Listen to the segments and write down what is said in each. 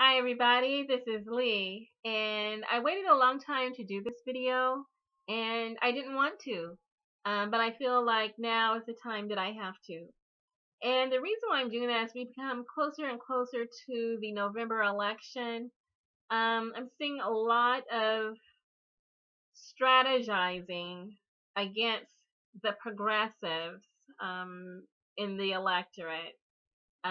Hi everybody, this is Lee, and I waited a long time to do this video, and I didn't want to, but I feel like now is the time that I have to. And the reason why I'm doing that is we become closer and closer to the November election. I'm seeing a lot of strategizing against the progressives in the electorate.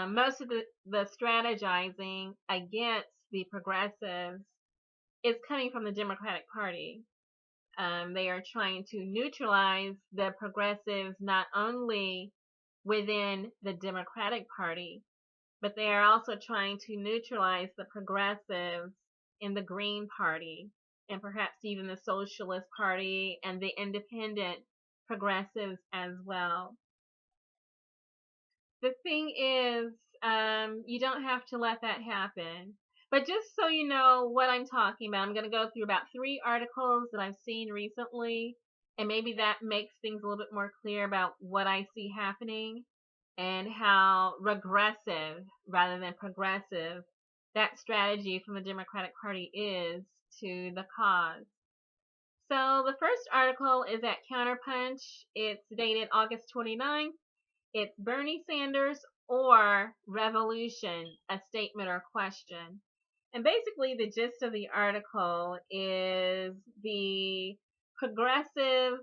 Most of the strategizing against the progressives is coming from the Democratic Party. They are trying to neutralize the progressives not only within the Democratic Party, but they are also trying to neutralize the progressives in the Green Party and perhaps even the Socialist Party and the independent progressives as well. The thing is, you don't have to let that happen. But just so you know what I'm talking about, I'm going to go through about 3 articles that I've seen recently, and maybe that makes things a little bit more clear about what I see happening and how regressive rather than progressive that strategy from the Democratic Party is to the cause. So the first article is at Counterpunch. It's dated August 29th. It's Bernie Sanders or Revolution, a statement or question. And basically, the gist of the article is the progressive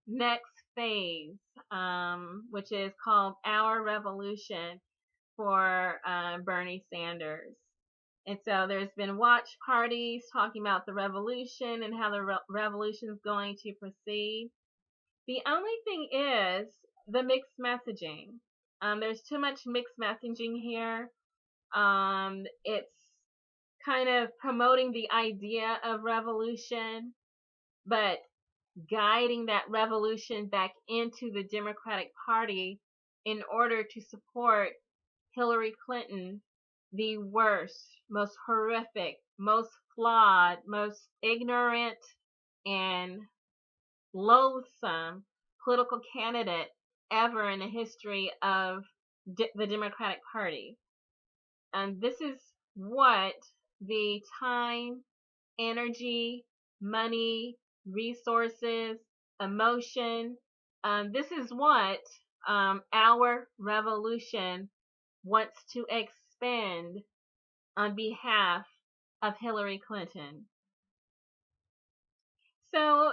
next phase, which is called Our Revolution for Bernie Sanders. And so there's been watch parties talking about the revolution and how the revolution is going to proceed. The only thing is the mixed messaging. There's too much mixed messaging here. It's kind of promoting the idea of revolution, but guiding that revolution back into the Democratic Party in order to support Hillary Clinton, the worst, most horrific, most flawed, most ignorant, and loathsome political candidate ever in the history of the Democratic Party. And this is what the time, energy, money, resources, emotion, this is what our revolution wants to expend on behalf of Hillary Clinton. So,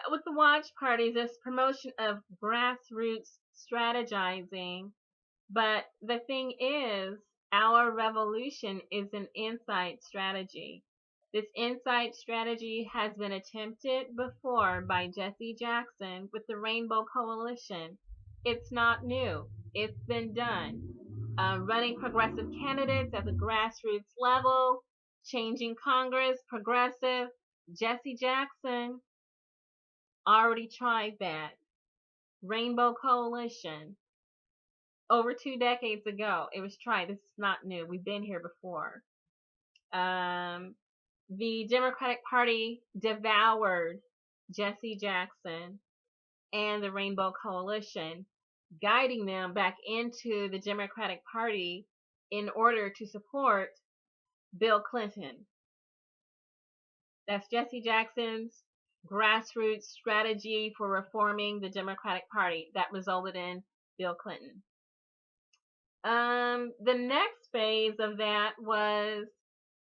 with the watch parties, there's promotion of grassroots strategizing, but the thing is, our revolution is an inside strategy. This inside strategy has been attempted before by Jesse Jackson with the Rainbow Coalition. It's not new. It's been done. Running progressive candidates at the grassroots level, changing Congress, progressive. Jesse Jackson already tried that. Rainbow Coalition. Over 2 decades ago, it was tried. This is not new. We've been here before. The Democratic Party devoured Jesse Jackson and the Rainbow Coalition, guiding them back into the Democratic Party in order to support Bill Clinton. That's Jesse Jackson's grassroots strategy for reforming the Democratic Party that resulted in Bill Clinton. The next phase of that was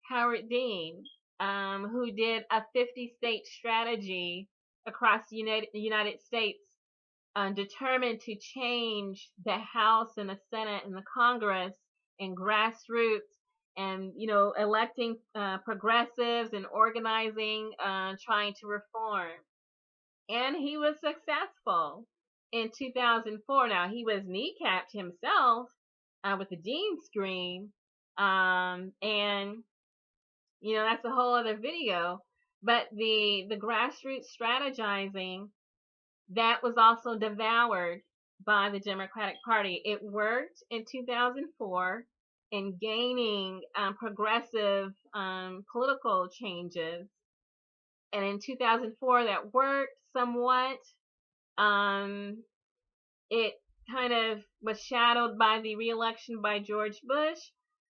Howard Dean, who did a 50-state strategy across the United States, determined to change the House and the Senate and the Congress and grassroots and, electing progressives and organizing, trying to reform. And he was successful in 2004. Now, he was kneecapped himself with the Dean scream, and, that's a whole other video. But the grassroots strategizing, that was also devoured by the Democratic Party. It worked in 2004 in gaining progressive political changes. And in 2004, that worked somewhat. It kind of was shadowed by the re-election by George Bush.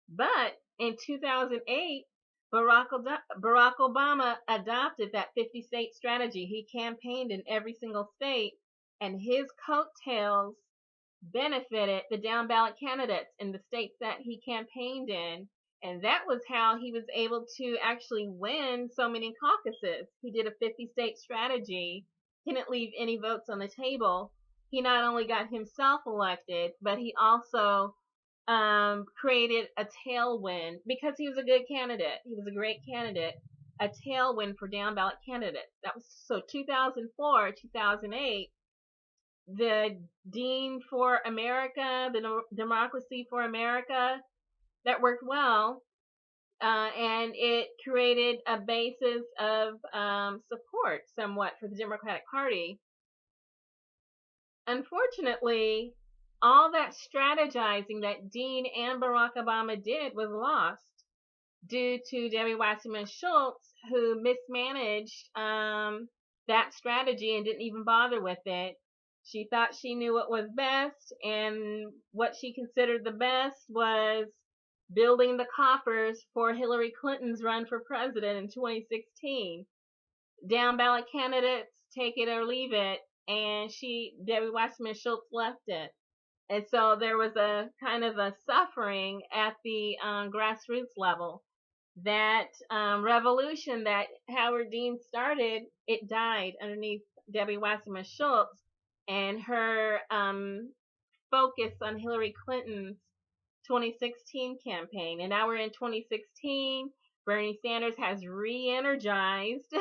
But in 2008, Barack Obama adopted that 50-state strategy. He campaigned in every single state, and his coattails benefited the down ballot candidates in the states that he campaigned in. And that was how he was able to actually win so many caucuses. He did a 50-state strategy, didn't leave any votes on the table. He not only got himself elected, but he also created a tailwind because he was a good candidate. He was a great candidate. A tailwind for down ballot candidates. That was so 2004, 2008. The Dean for America, the Democracy for America, that worked well, and it created a basis of support somewhat for the Democratic Party. Unfortunately, all that strategizing that Dean and Barack Obama did was lost due to Debbie Wasserman Schultz, who mismanaged that strategy and didn't even bother with it. She thought she knew what was best, and what she considered the best was building the coffers for Hillary Clinton's run for president in 2016. Down ballot candidates, take it or leave it, and Debbie Wasserman Schultz, left it. And so there was a kind of a suffering at the grassroots level. That revolution that Howard Dean started, it died underneath Debbie Wasserman Schultz and her focus on Hillary Clinton's 2016 campaign. And now we're in 2016. Bernie Sanders has re-energized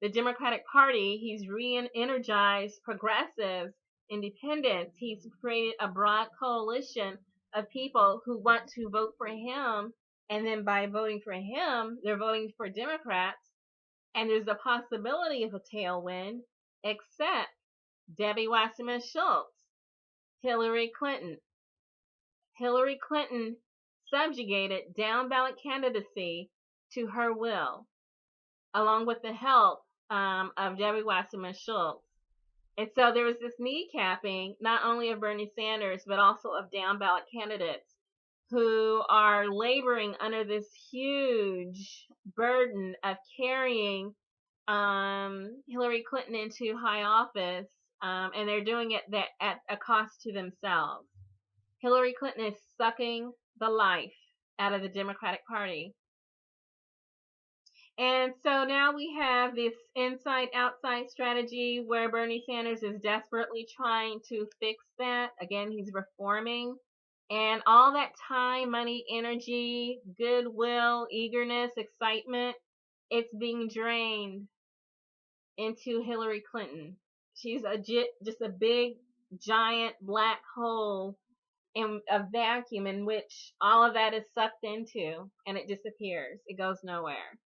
the Democratic Party. He's re-energized progressives, independents. He's created a broad coalition of people who want to vote for him. And then by voting for him, they're voting for Democrats. And there's a possibility of a tailwind, except Debbie Wasserman Schultz, Hillary Clinton. Hillary Clinton subjugated down ballot candidacy to her will, along with the help of Debbie Wasserman Schultz. And so there was this kneecapping, not only of Bernie Sanders, but also of down ballot candidates who are laboring under this huge burden of carrying Hillary Clinton into high office, and they're doing it at a cost to themselves. Hillary Clinton is sucking the life out of the Democratic Party. And so now we have this inside-outside strategy where Bernie Sanders is desperately trying to fix that. Again, he's reforming. And all that time, money, energy, goodwill, eagerness, excitement, it's being drained into Hillary Clinton. She's just a big, giant black hole in a vacuum in which all of that is sucked into, and it disappears. It goes nowhere.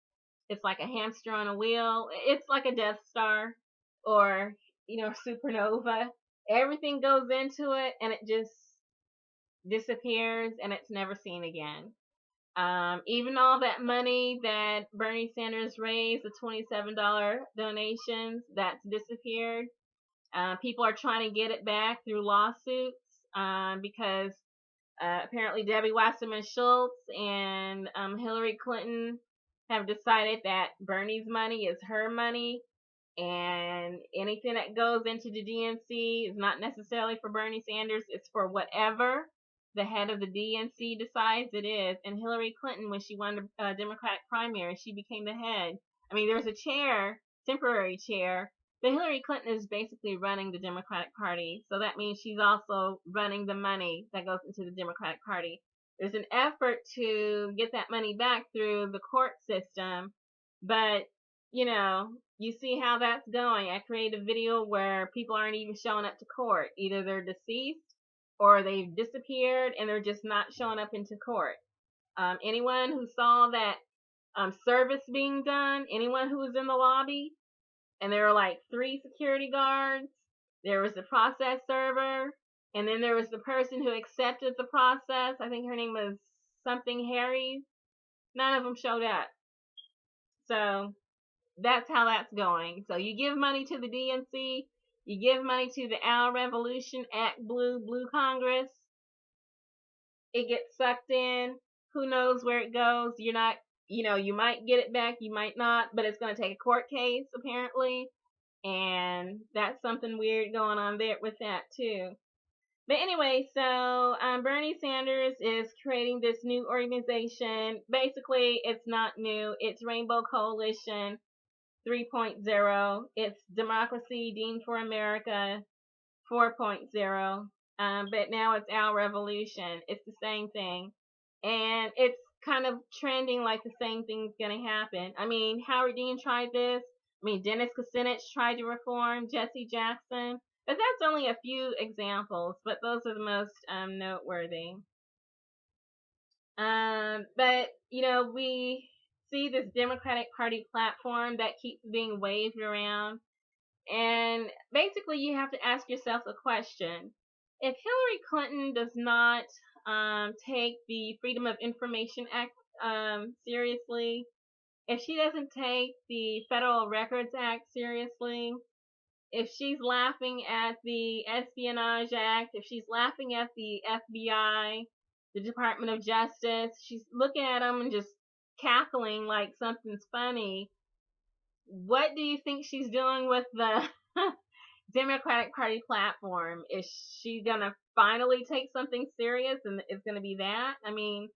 It's like a hamster on a wheel. It's like a Death Star or, supernova. Everything goes into it, and it just disappears, and it's never seen again. Even all that money that Bernie Sanders raised, the $27 donations, that's disappeared. People are trying to get it back through lawsuits because apparently Debbie Wasserman Schultz and Hillary Clinton have decided that Bernie's money is her money, and anything that goes into the DNC is not necessarily for Bernie Sanders. It's for whatever the head of the DNC decides it is. And Hillary Clinton, when she won the Democratic primary, she became the head. I mean, there's a chair, temporary chair, but Hillary Clinton is basically running the Democratic Party. So that means she's also running the money that goes into the Democratic Party. There's an effort to get that money back through the court system, but you see how that's going. I created a video where people aren't even showing up to court. Either they're deceased or they've disappeared and they're just not showing up into court. Anyone who saw that service being done, anyone who was in the lobby, and there were like 3 security guards, there was the process server, and then there was the person who accepted the process. I think her name was something Harry. None of them showed up. So that's how that's going. So you give money to the DNC, you give money to the Our Revolution, Act Blue, Blue Congress. It gets sucked in. Who knows where it goes? You're not, you might get it back, you might not, but it's going to take a court case apparently, and that's something weird going on there with that too. But anyway, so Bernie Sanders is creating this new organization. Basically, it's not new. It's Rainbow Coalition 3.0. It's Democracy Deemed for America 4.0. But now it's Our Revolution. It's the same thing. And it's kind of trending like the same thing's going to happen. I mean, Howard Dean tried this. I mean, Dennis Kucinich tried to reform, Jesse Jackson. But that's only a few examples, but those are the most noteworthy. But, we see this Democratic Party platform that keeps being waved around. And basically, you have to ask yourself a question. If Hillary Clinton does not take the Freedom of Information Act seriously, if she doesn't take the Federal Records Act seriously, if she's laughing at the Espionage Act, if she's laughing at the FBI, the Department of Justice, she's looking at them and just cackling like something's funny. What do you think she's doing with the Democratic Party platform? Is she going to finally take something serious and it's going to be that? I mean,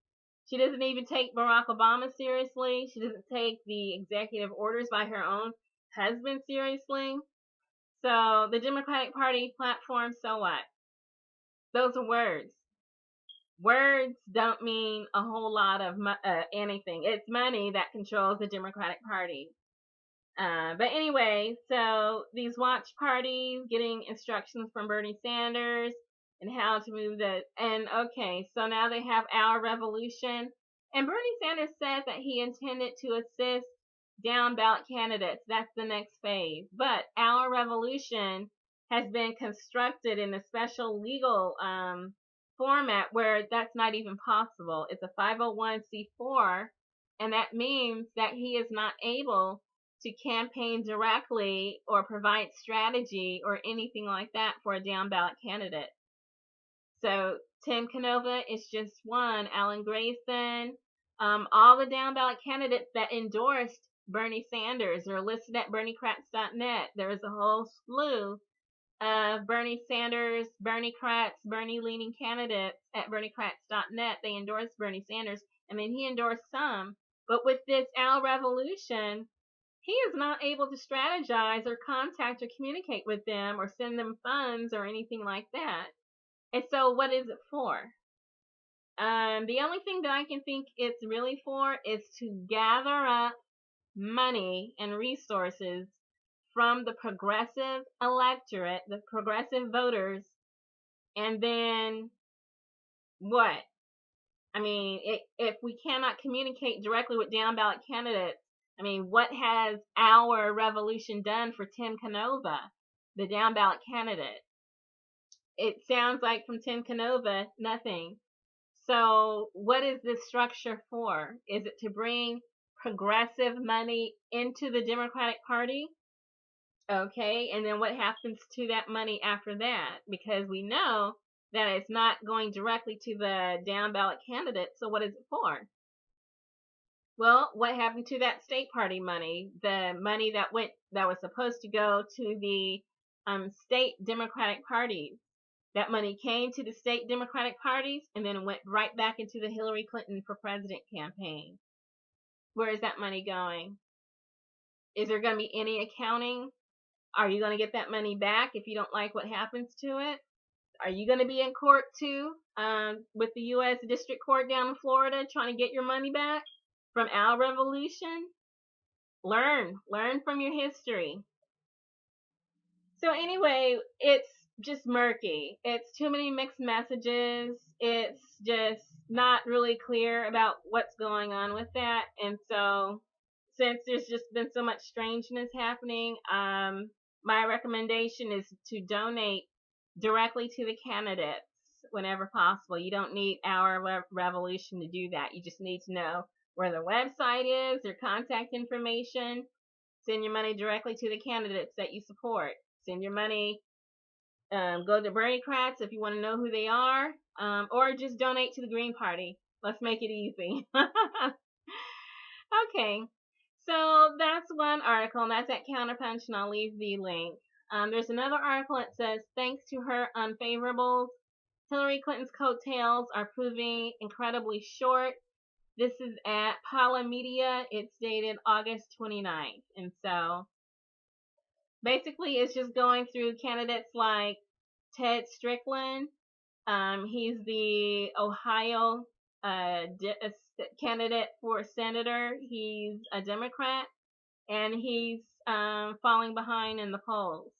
she doesn't even take Barack Obama seriously. She doesn't take the executive orders by her own husband seriously. So the Democratic Party platform, so what? Those are words. Words don't mean a whole lot of anything. It's money that controls the Democratic Party. But anyway, so these watch parties getting instructions from Bernie Sanders and how to move okay, so now they have Our Revolution. And Bernie Sanders said that he intended to assist down ballot candidates. That's the next phase. But Our Revolution has been constructed in a special legal format where that's not even possible. It's a 501c4, and that means that he is not able to campaign directly or provide strategy or anything like that for a down ballot candidate. So Tim Canova is just one. Alan Grayson, all the down ballot candidates that endorsed Bernie Sanders are listed at BernieCrats.net. There is a whole slew of Bernie Sanders, Bernie Kratz, Bernie leaning candidates at BernieCrats.net. They endorsed Bernie Sanders, and then he endorsed some. But with this Our Revolution, he is not able to strategize or contact or communicate with them or send them funds or anything like that. And so what is it for? The only thing that I can think it's really for is to gather up money and resources from the progressive electorate, the progressive voters, and then what? I mean, if we cannot communicate directly with down ballot candidates, I mean, what has Our Revolution done for Tim Canova, the down ballot candidate? It sounds like from Tim Canova, nothing. So what is this structure for? Is it to bring progressive money into the Democratic Party? Okay, and then what happens to that money after that? Because we know that it's not going directly to the down ballot candidate, so what is it for? Well, what happened to that state party money? The money that was supposed to go to the state Democratic parties. That money came to the state Democratic parties and then went right back into the Hillary Clinton for president campaign. Where is that money going? Is there going to be any accounting? Are you going to get that money back if you don't like what happens to it? Are you going to be in court too with the U.S. District Court down in Florida trying to get your money back from Our Revolution? Learn from your history. So anyway, it's just murky. It's too many mixed messages. It's just not really clear about what's going on with that. And so since there's just been so much strangeness happening, my recommendation is to donate directly to the candidates whenever possible. You don't need Our Revolution to do that. You just need to know where their website is, their contact information. Send your money directly to the candidates that you support. Send your money, go to Bernie Kratz if you want to know who they are, or just donate to the Green Party. Let's make it easy. Okay, so that's one article, and that's at Counterpunch, and I'll leave the link. There's another article that says, thanks to her unfavorables, Hillary Clinton's coattails are proving incredibly short. This is at Pala Media. It's dated August 29th. And so basically it's just going through candidates like Ted Strickland. He's the Ohio candidate for senator. He's a Democrat, and he's falling behind in the polls.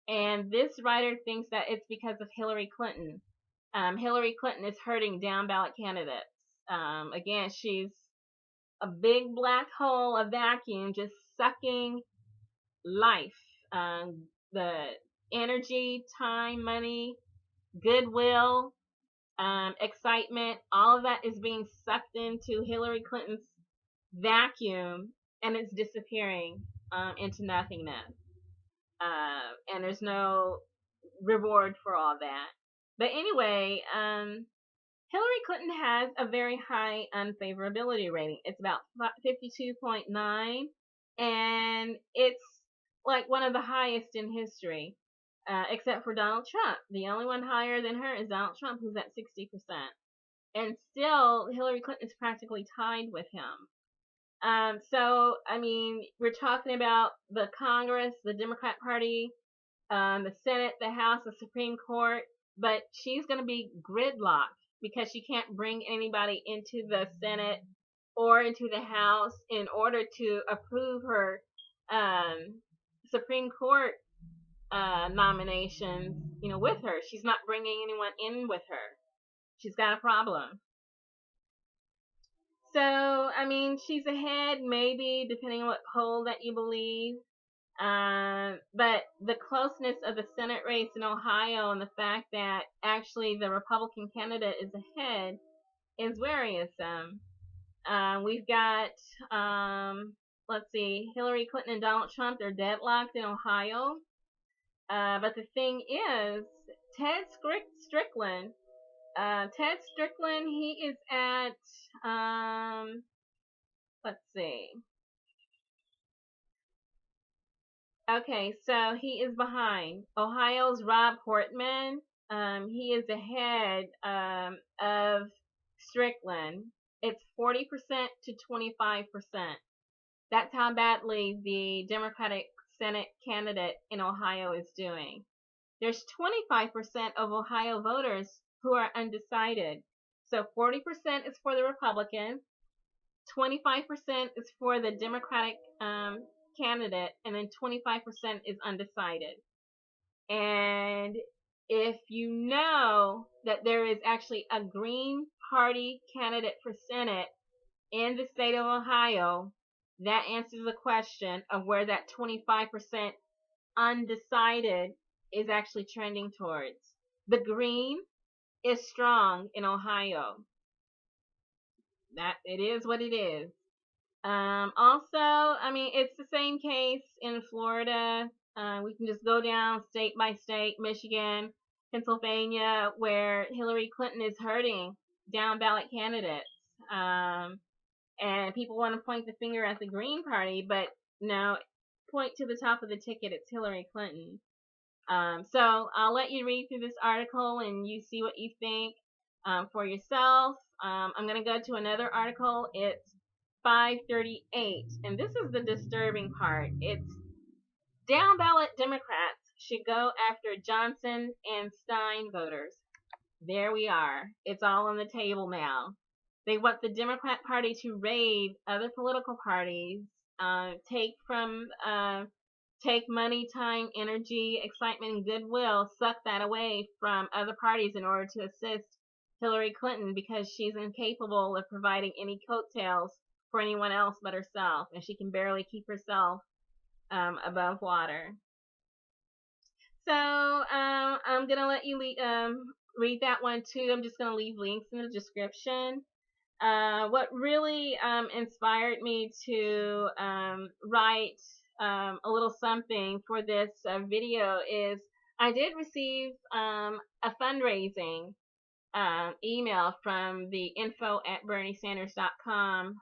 And this writer thinks that it's because of Hillary Clinton. Hillary Clinton is hurting down ballot candidates. Again, she's a big black hole, a vacuum, just sucking life, the energy, time, money, goodwill, excitement, all of that is being sucked into Hillary Clinton's vacuum, and it's disappearing into nothingness. And there's no reward for all that. But anyway, Hillary Clinton has a very high unfavorability rating. It's about 52.9, and it's like one of the highest in history, except for Donald Trump. The only one higher than her is Donald Trump, who's at 60%. And still, Hillary Clinton is practically tied with him. So, I mean, we're talking about the Congress, the Democrat Party, the Senate, the House, the Supreme Court, but she's going to be gridlocked because she can't bring anybody into the Senate or into the House in order to approve her Supreme Court nominations, with her. She's not bringing anyone in with her. She's got a problem. So, I mean, she's ahead, maybe, depending on what poll that you believe. But the closeness of the Senate race in Ohio and the fact that actually the Republican candidate is ahead is worrisome. We've got, let's see, Hillary Clinton and Donald Trump, they're deadlocked in Ohio. But the thing is, Ted Strickland, he is at, let's see. Okay, so he is behind. Ohio's Rob Portman, he is ahead of Strickland. It's 40% to 25%. That's how badly the Democratic Senate candidate in Ohio is doing. There's 25% of Ohio voters who are undecided. So 40% is for the Republican, 25% is for the Democratic candidate, and then 25% is undecided. And if you know that there is actually a Green Party candidate for Senate in the state of Ohio, that answers the question of where that 25% undecided is actually trending towards. The Green is strong in Ohio. That it is what it is. Also, I mean, it's the same case in Florida. We can just go down state by state, Michigan, Pennsylvania, where Hillary Clinton is hurting down ballot candidates. And people want to point the finger at the Green Party, but no, point to the top of the ticket, it's Hillary Clinton. So I'll let you read through this article and you see what you think for yourself. I'm going to go to another article. It's 538, and this is the disturbing part. It's down ballot Democrats should go after Johnson and Stein voters. There we are. It's all on the table now. They want the Democrat Party to raid other political parties, take money, time, energy, excitement, and goodwill, suck that away from other parties in order to assist Hillary Clinton because she's incapable of providing any coattails for anyone else but herself, and she can barely keep herself above water. So I'm gonna let you read that one too. I'm just gonna leave links in the description. What really inspired me to write a little something for this video is I did receive a fundraising email from the info@berniesanders.com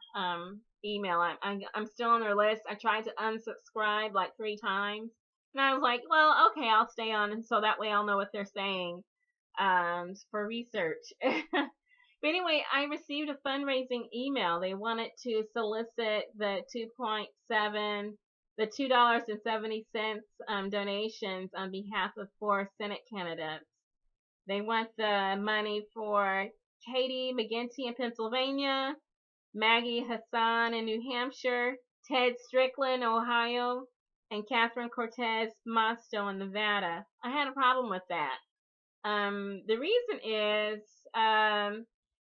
email. I'm still on their list. I tried to unsubscribe like 3 times, and I was like, well, okay, I'll stay on, and so that way I'll know what they're saying for research. But anyway, I received a fundraising email. They wanted to solicit the $2.70 donations on behalf of 4 Senate candidates. They want the money for Katie McGinty in Pennsylvania, Maggie Hassan in New Hampshire, Ted Strickland, Ohio, and Catherine Cortez Masto in Nevada. I had a problem with that. The reason is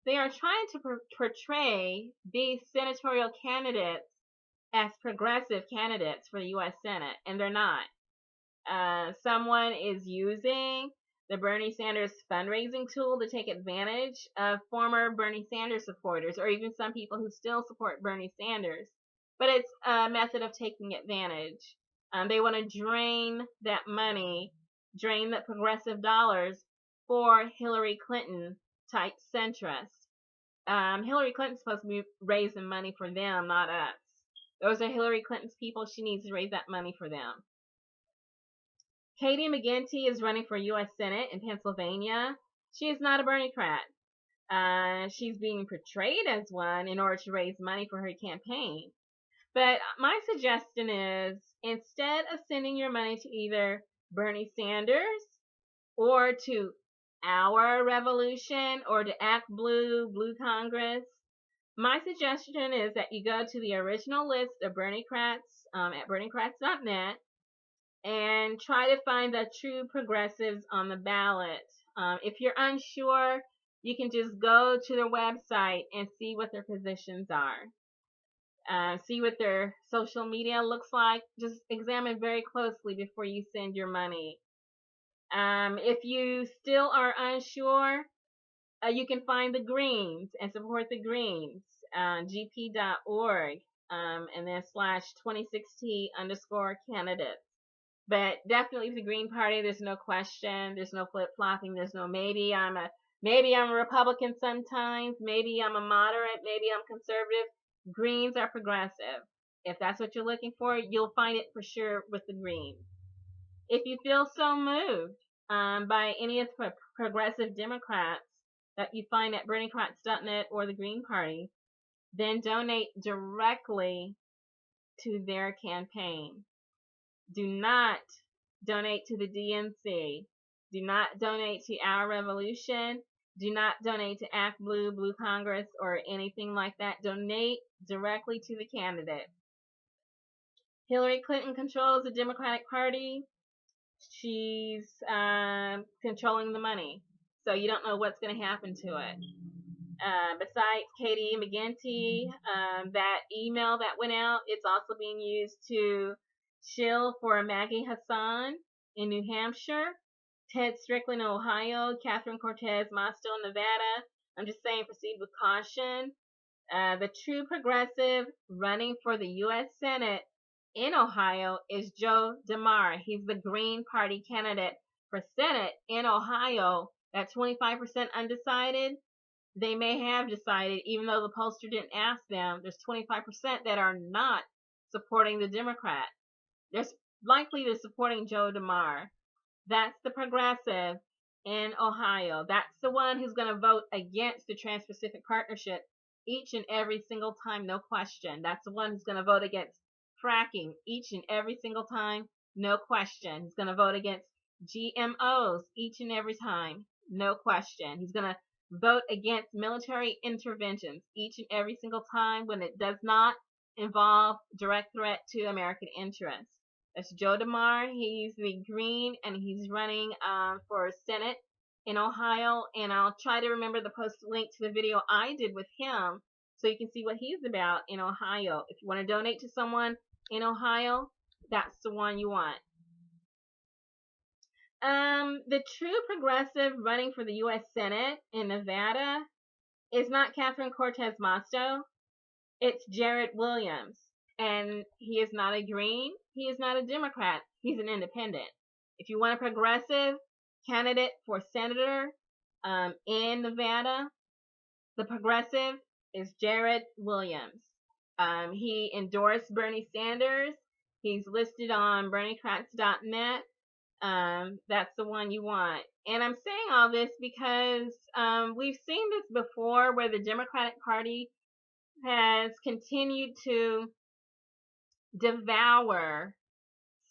they are trying to portray these senatorial candidates as progressive candidates for the U.S. Senate, and they're not. Someone is using the Bernie Sanders fundraising tool to take advantage of former Bernie Sanders supporters, or even some people who still support Bernie Sanders. But it's a method of taking advantage. They want to drain that money, drain the progressive dollars for Hillary Clinton type centrists. Hillary Clinton's supposed to be raising money for them, not us. Those are Hillary Clinton's people. She needs to raise that money for them. Katie McGinty is running for U.S. Senate in Pennsylvania. She is not a Bernie-crat. She's being portrayed as one in order to raise money for her campaign. But my suggestion is, instead of sending your money to either Bernie Sanders or to Our Revolution or to Act Blue, Blue Congress, my suggestion is that you go to the original list of Bernie-crats at berniecrats.net and try to find the true progressives on the ballot. If you're unsure, you can just go to their website and see what their positions are. See what their social media looks like. Just examine very closely before you send your money. If you still are unsure, you can find the Greens and support the Greens, gp.org, and then /2060_candidates. But definitely the Green Party, there's no question, there's no flip-flopping, there's no maybe I'm a Republican sometimes, maybe I'm a moderate, maybe I'm conservative. Greens are progressive. If that's what you're looking for, you'll find it for sure with the Greens. If you feel so moved by any of the progressive Democrats that you find at berniecrats.net or the Green Party, then donate directly to their campaign. Do not donate to the DNC. Do not donate to Our Revolution. Do not donate to Act Blue, Blue Congress, or anything like that. Donate directly to the candidate. Hillary Clinton controls the Democratic Party. She's controlling the money. So you don't know what's going to happen to it. Besides Katie McGinty, that email that went out, it's also being used to shill for Maggie Hassan in New Hampshire, Ted Strickland in Ohio, Catherine Cortez Masto in Nevada. I'm just saying, proceed with caution. The true progressive running for the U.S. Senate in Ohio is Joe DeMar. He's the Green Party candidate for Senate in Ohio. That 25% undecided, they may have decided, even though the pollster didn't ask them, there's 25% that are not supporting the Democrat. They're likely to supporting Joe DeMar. That's the progressive in Ohio. That's the one who's going to vote against the Trans-Pacific Partnership each and every single time, no question. That's the one who's going to vote against fracking each and every single time, no question. He's going to vote against GMOs each and every time, no question. He's going to vote against military interventions each and every single time when it does not involve direct threat to American interests. That's Joe DeMar. He's the Green, and he's running for Senate in Ohio. And I'll try to remember to post a link to the video I did with him so you can see what he's about in Ohio. If you want to donate to someone in Ohio, that's the one you want. The true progressive running for the U.S. Senate in Nevada is not Catherine Cortez Masto. It's Jared Williams. And he is not a Green. He is not a Democrat. He's an independent. If you want a progressive candidate for senator in Nevada, the progressive, is Jared Williams. He endorsed Bernie Sanders. He's listed on BernieCrats.net. That's the one you want. And I'm saying all this because we've seen this before where the Democratic Party has continued to devour,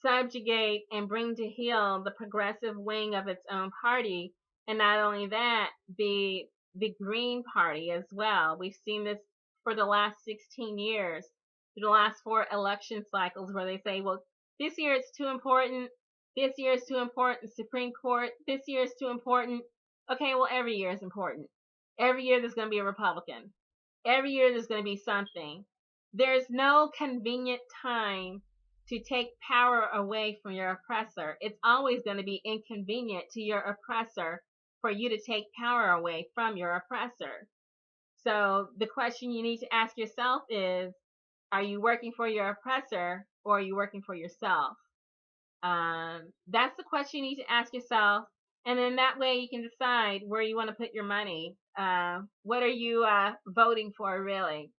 subjugate, and bring to heel the progressive wing of its own party. And not only that, the Green Party as well. We've seen this for the last 16 years, through the last 4 election cycles, where they say, well, this year it's too important. This year is too important. Supreme Court, this year is too important. Okay, well, every year is important. Every year there's going to be a Republican. Every year there's going to be something. There's no convenient time to take power away from your oppressor. It's always going to be inconvenient to your oppressor for you to take power away from your oppressor. So the question you need to ask yourself is, are you working for your oppressor or are you working for yourself? That's the question you need to ask yourself. And then that way you can decide where you want to put your money. What are you voting for, really?